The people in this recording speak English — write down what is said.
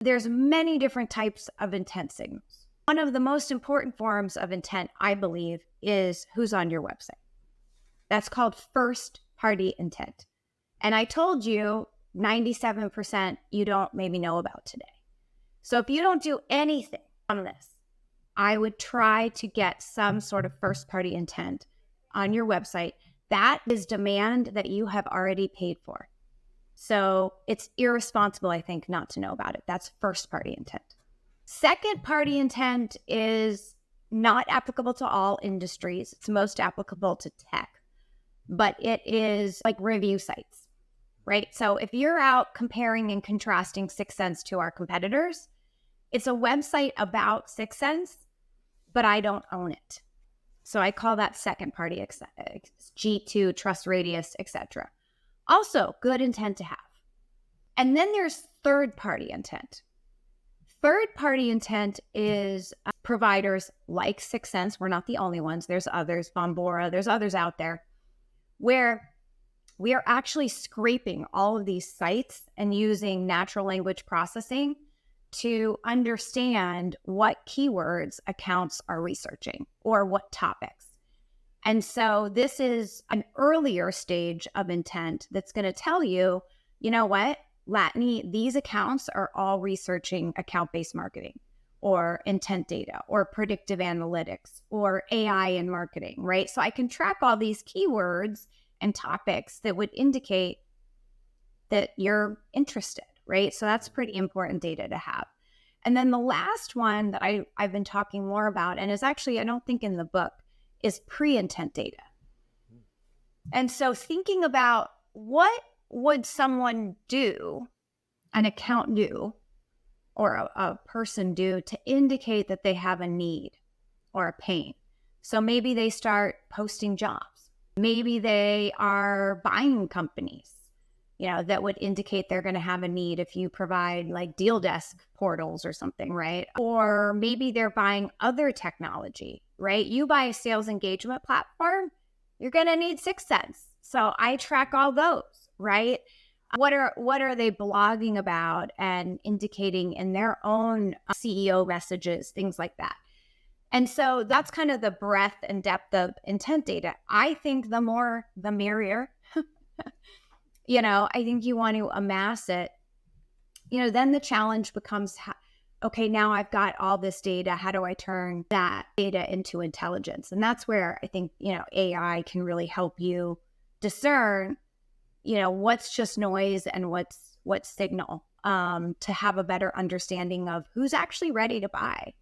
There's many different types of intent signals. One of the most important forms of intent, I believe, is who's on your website. That's called first party intent. And I told you 97% you don't maybe know about today. So if you don't do anything on this, I would try to get some sort of first party intent on your website. That is demand that you have already paid for. So it's irresponsible, I think, not to know about it. That's first party intent. Second party intent is not applicable to all industries. It's most applicable to tech, but it is like review sites, right? So if you're out comparing and contrasting 6sense to our competitors, it's a website about 6sense, but I don't own it. So I call that second party, G2, Trust Radius, etc. Also, good intent to have. And then there's third party intent. Third party intent is providers like 6sense. We're not the only ones. There's others, Bombora, there's others out there, where we are actually scraping all of these sites and using natural language processing to understand what keywords accounts are researching or what topics. And so this is an earlier stage of intent that's going to tell you, you know what, Latany, these accounts are all researching account-based marketing or intent data or predictive analytics or AI in marketing, right? So I can track all these keywords and topics that would indicate that you're interested, right? So that's pretty important data to have. And then the last one that I've been talking more about, and is actually, I don't think in the book, is pre-intent data. And so thinking about what would someone do, an account do, or a person do to indicate that they have a need or a pain. So maybe they start posting jobs. Maybe they are buying companies, that would indicate they're going to have a need if you provide like deal desk portals or something, right? Or maybe they're buying other technology, right? You buy a sales engagement platform, you're going to need 6sense. So I track all those, right? What are they blogging about and indicating in their own CEO messages, things like that. And so that's kind of the breadth and depth of intent data. I think the more, the merrier. I think you want to amass it. Then the challenge becomes, okay, now I've got all this data. How do I turn that data into intelligence? And that's where I think, AI can really help you discern, what's just noise and what's signal, to have a better understanding of who's actually ready to buy.